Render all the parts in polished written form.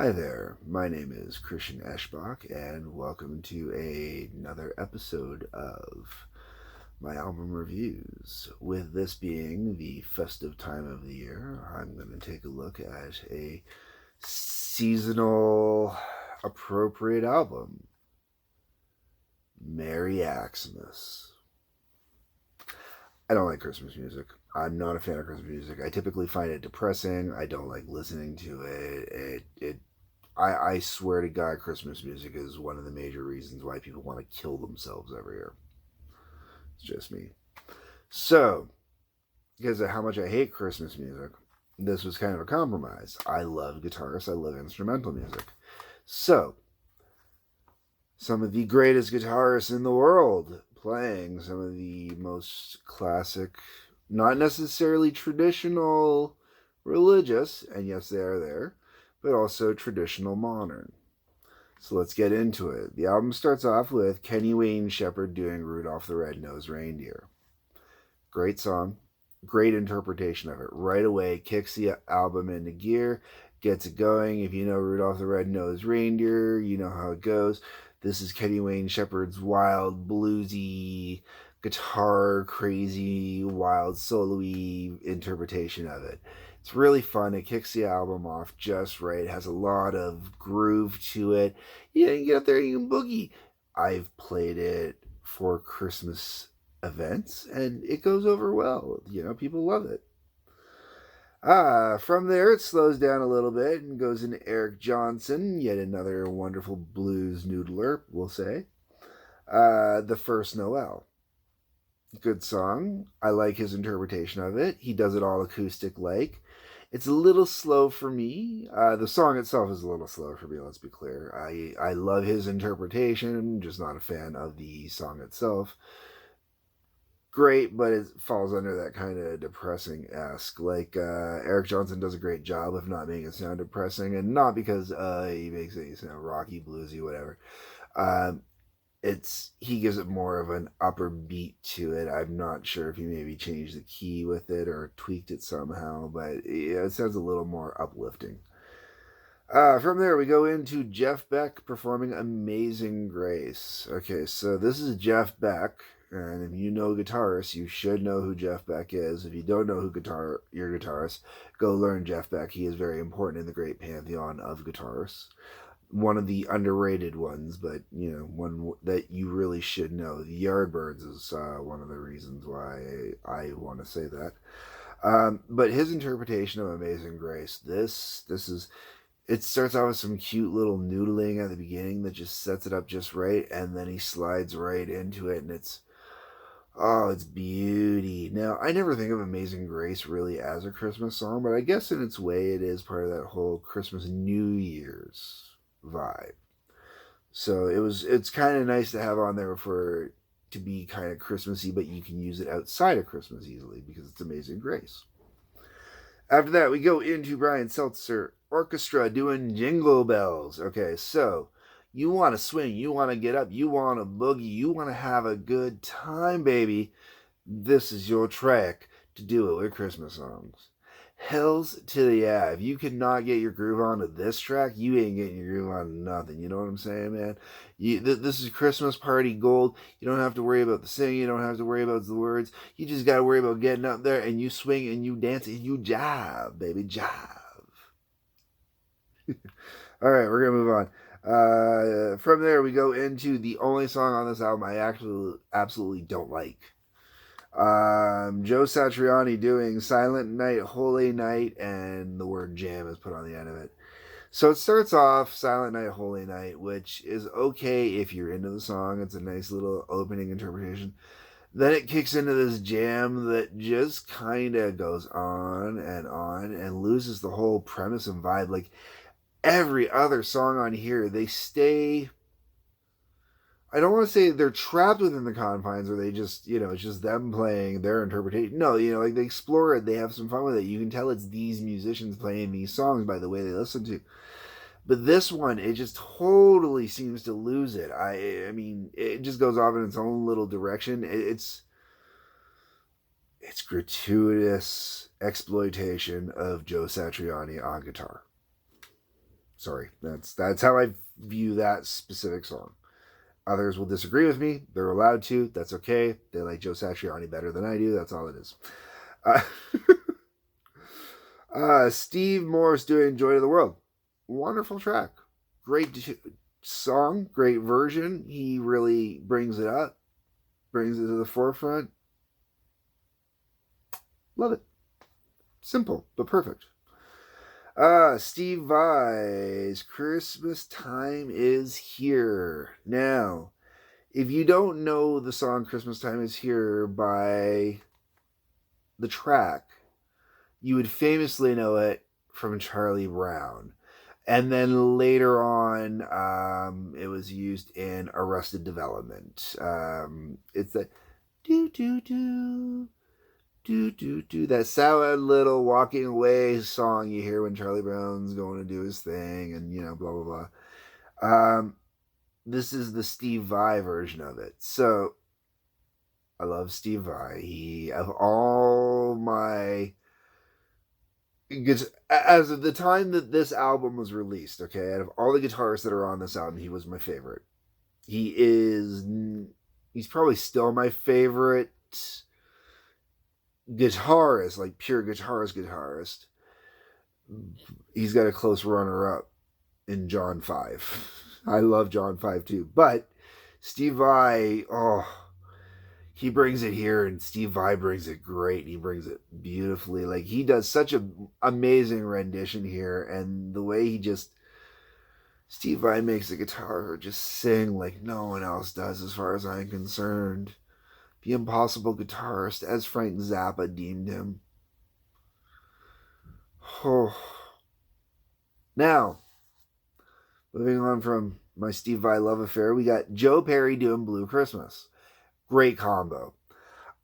Hi there, my name is Christian Eschbach, and welcome to another episode of my album reviews. With this being the festive time of the year, I'm going to take a look at a seasonal appropriate album, Merry Axemas. I don't like Christmas music. I'm not a fan of Christmas music. I typically find it depressing. I don't like listening to it. I swear to God, Christmas music is one of the major reasons why people want to kill themselves every year. It's just me. So, because of how much I hate Christmas music, this was kind of a compromise. I love guitarists, I love instrumental music. So, some of the greatest guitarists in the world playing some of the most classic, not necessarily traditional religious, and yes, they are there, but also traditional modern. So let's get into it. The album starts off with Kenny Wayne Shepherd doing Rudolph the Red-Nosed Reindeer. Great song, great interpretation of it. Right away, kicks the album into gear, gets it going. If you know Rudolph the Red-Nosed Reindeer, you know how it goes. This is Kenny Wayne Shepherd's wild, bluesy, guitar, crazy, wild, solo-y interpretation of it. It's really fun. It kicks the album off just right. It has a lot of groove to it. Yeah, you get up there, you can boogie. I've played it for Christmas events, and it goes over well. People love it. From there, it slows down a little bit and goes into Eric Johnson, yet another wonderful blues noodler, we'll say. The First Noel. Good song. I like his interpretation of it. He does it all acoustic like. It's a little slow for me. The song itself is a little slow for me, let's be clear. I love his interpretation, just not a fan of the song itself. Great, but it falls under that kind of depressing-esque. Like, Eric Johnson does a great job of not making it sound depressing, and not because he makes it sound rocky, bluesy, whatever. Um, he gives it more of an upper beat to it. I'm not sure if he maybe changed the key with it or tweaked it somehow, but it sounds a little more uplifting. From there, we go into Jeff Beck performing Amazing Grace. Okay, so this is Jeff Beck, and if you know guitarists, you should know who Jeff Beck is. If you don't know who your guitarist, go learn Jeff Beck. He is very important in the great pantheon of guitarists. One of the underrated ones, but one that you really should know. The Yardbirds is one of the reasons why I want to say that. But his interpretation of Amazing Grace, this is, it starts out with some cute little noodling at the beginning that just sets it up just right, and then he slides right into it, and it's beauty. Now, I never think of Amazing Grace really as a Christmas song, but I guess in its way it is part of that whole Christmas New Year's vibe. So it's kind of nice to have on there to be kind of Christmassy, but you can use it outside of Christmas easily because it's Amazing Grace. After that, we go into Brian Seltzer Orchestra doing Jingle Bells. Okay, so you want to swing, you want to get up, you want to boogie, you want to have a good time, baby. This is your track to do it with Christmas songs. Hells to the yeah. If you cannot get your groove on to this track, you ain't getting your groove on nothing. You know what I'm saying, man? This is Christmas party gold. You don't have to worry about the singing. You don't have to worry about the words. You just got to worry about getting up there and you swing and you dance and you jive, baby, jive. All right, we're going to move on. From there, we go into the only song on this album I actually absolutely don't like. Joe Satriani doing Silent Night, Holy Night, and the word jam is put on the end of it. So it starts off Silent Night, Holy Night, which is okay if you're into the song. It's a nice little opening interpretation. Then it kicks into this jam that just kind of goes on and loses the whole premise and vibe. Like every other song on here, they stay, I don't want to say they're trapped within the confines or they just, it's just them playing their interpretation. No, like they explore it, they have some fun with it. You can tell it's these musicians playing these songs by the way they listen to. But this one, it just totally seems to lose it. I mean, it just goes off in its own little direction. It's gratuitous exploitation of Joe Satriani on guitar. Sorry, that's how I view that specific song. Others will disagree with me. They're allowed to. That's okay. They like Joe Satriani better than I do. That's all it is. Uh, Steve Morse doing Joy to the World. Wonderful track. Great song. Great version. He really brings it up. Brings it to the forefront. Love it. Simple, but perfect. Steve Vai's Christmas Time is Here. Now, if you don't know the song Christmas Time is Here by the track, you would famously know it from Charlie Brown. And then later on, it was used in Arrested Development. It's the do do do do do do, that sad little walking away song you hear when Charlie Brown's going to do his thing, and blah blah blah. This is the Steve Vai version of it. So I love Steve Vai. He, of all my, as of the time that this album was released, okay, out of all the guitarists that are on this album, he was my favorite. He's probably still my favorite guitarist, like pure guitarist. He's got a close runner-up in John 5. I love John 5 too. But Steve Vai, he brings it here, and Steve Vai brings it great. He brings it beautifully. Like, he does such an amazing rendition here, and the way Steve Vai makes the guitar just sing like no one else does, as far as I'm concerned. The impossible guitarist, as Frank Zappa deemed him. Oh. Now, moving on from my Steve Vai love affair, we got Joe Perry doing Blue Christmas. Great combo.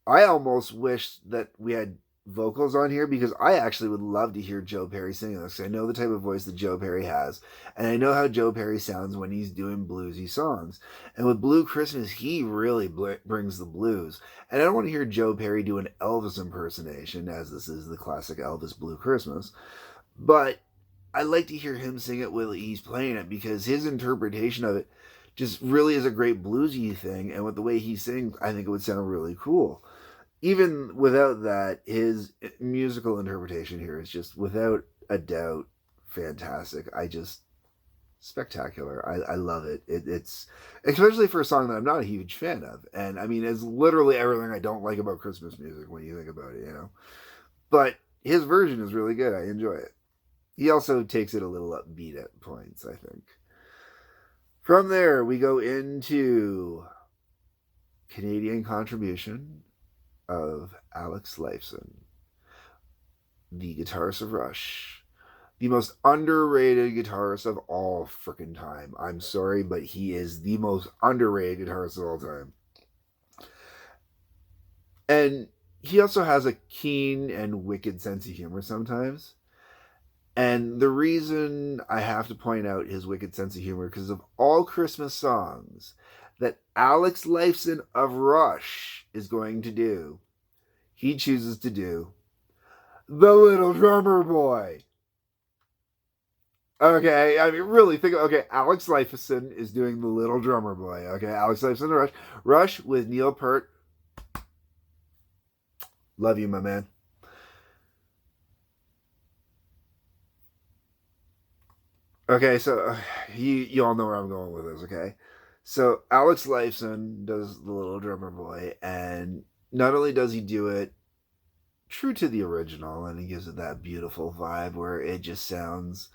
I almost wish that we had vocals on here, because I actually would love to hear Joe Perry singing this. I know the type of voice that Joe Perry has, and I know how Joe Perry sounds when he's doing bluesy songs. And with Blue Christmas, he really brings the blues. And I don't want to hear Joe Perry do an Elvis impersonation, as this is the classic Elvis Blue Christmas, but I like to hear him sing it while he's playing it, because his interpretation of it just really is a great bluesy thing, and with the way he sings, I think it would sound really cool. Even without that, his musical interpretation here is just, without a doubt, fantastic. Spectacular. I love it. It's, especially for a song that I'm not a huge fan of. And I mean, it's literally everything I don't like about Christmas music when you think about it, But his version is really good. I enjoy it. He also takes it a little upbeat at points, I think. From there, we go into Canadian contribution of Alex Lifeson, the guitarist of Rush, the most underrated guitarist of all frickin' time. I'm sorry, but he is the most underrated guitarist of all time. And he also has a keen and wicked sense of humor sometimes. And the reason I have to point out his wicked sense of humor, because of all Christmas songs that Alex Lifeson of Rush is going to do, he chooses to do The Little Drummer Boy. Okay, I mean, really think, okay, Alex Lifeson is doing The Little Drummer Boy. Okay, Alex Lifeson of Rush. Rush with Neil Peart. Love you, my man. Okay, so you all know where I'm going with this, okay? So Alex Lifeson does The Little Drummer Boy, and not only does he do it true to the original, and he gives it that beautiful vibe where it just sounds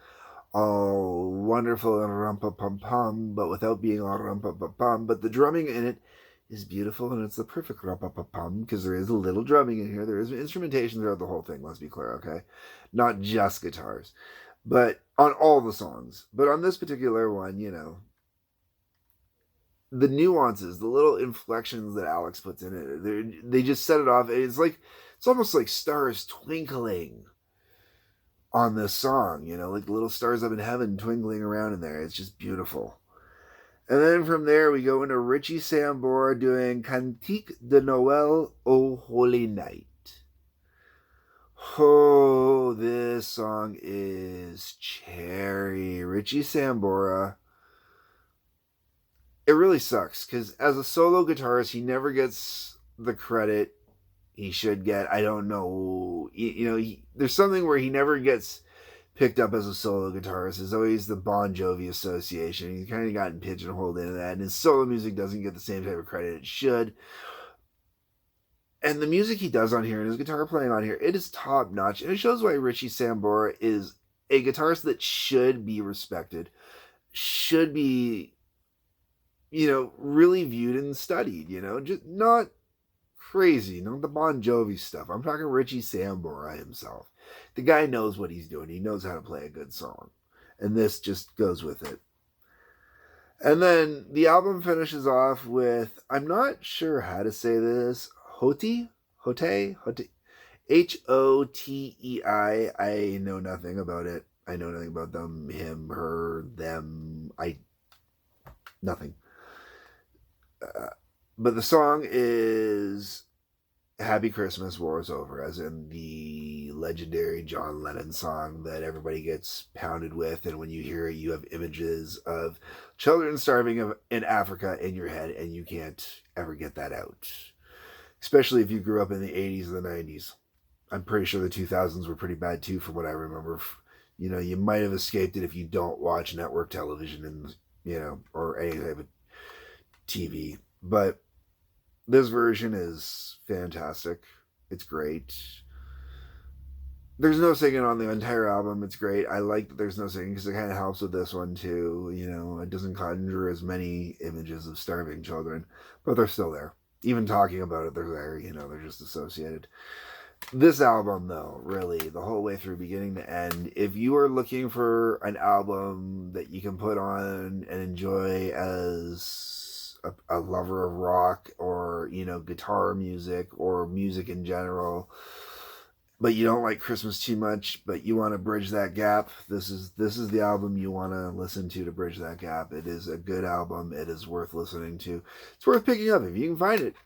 all wonderful and rumpa-pum-pum, but without being all rumpa-pum-pum, but the drumming in it is beautiful, and it's the perfect rumpa-pum-pum, because there is a little drumming in here. There is instrumentation throughout the whole thing, let's be clear, okay? Not just guitars. But on all the songs. But on this particular one, the nuances, the little inflections that Alex puts in it, they just set it off. It's almost like stars twinkling on this song, like little stars up in heaven twinkling around in there. It's just beautiful. And then from there, we go into Richie Sambora doing Cantique de Noël, O Holy Night. Oh, this song is cherry. Richie Sambora. It really sucks because as a solo guitarist, he never gets the credit he should get. I don't know. There's something where he never gets picked up as a solo guitarist. It's always the Bon Jovi Association. He's kind of gotten pigeonholed into that, and his solo music doesn't get the same type of credit it should. And the music he does on here and his guitar playing on here, it is top notch. And it shows why Richie Sambora is a guitarist that should be respected, should be, really viewed and studied, just not crazy, not the Bon Jovi stuff. I'm talking Richie Sambora himself. The guy knows what he's doing. He knows how to play a good song. And this just goes with it. And then the album finishes off with, I'm not sure how to say this, Hotei, Hotei. I know nothing about it. I know nothing about them, him, her, them. Nothing. But the song is Happy Christmas, War is Over, as in the legendary John Lennon song that everybody gets pounded with. And when you hear it, you have images of children starving in Africa in your head, and you can't ever get that out. Especially if you grew up in the 80s and the 90s. I'm pretty sure the 2000s were pretty bad too, from what I remember. You might have escaped it if you don't watch network television and, or any type of TV. But this version is fantastic. It's great. There's no singing on the entire album. It's great. I like that there's no singing because it kind of helps with this one too. It doesn't conjure as many images of starving children, but they're still there. Even talking about it, they're there. They're just associated. This album, though, really, the whole way through, beginning to end, if you are looking for an album that you can put on and enjoy as a lover of rock or, guitar music or music in general, but you don't like Christmas too much, but you want to bridge that gap, this is the album you want to listen to bridge that gap. It is a good album. It is worth listening to. It's worth picking up. If you can find it,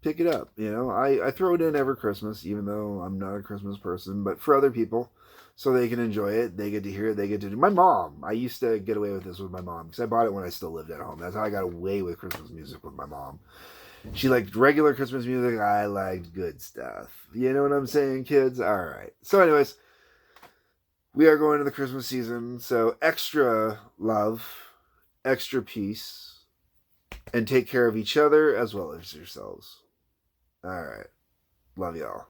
pick it up. I throw it in every Christmas, even though I'm not a Christmas person, but for other people, so they can enjoy it. They get to hear it. They get to do. My mom, I used to get away with this with my mom because I bought it when I still lived at home. That's how I got away with Christmas music with my mom. She liked regular Christmas music. I liked good stuff. You know what I'm saying, kids? All right. So anyways, we are going to the Christmas season. So extra love, extra peace, and take care of each other as well as yourselves. All right. Love y'all.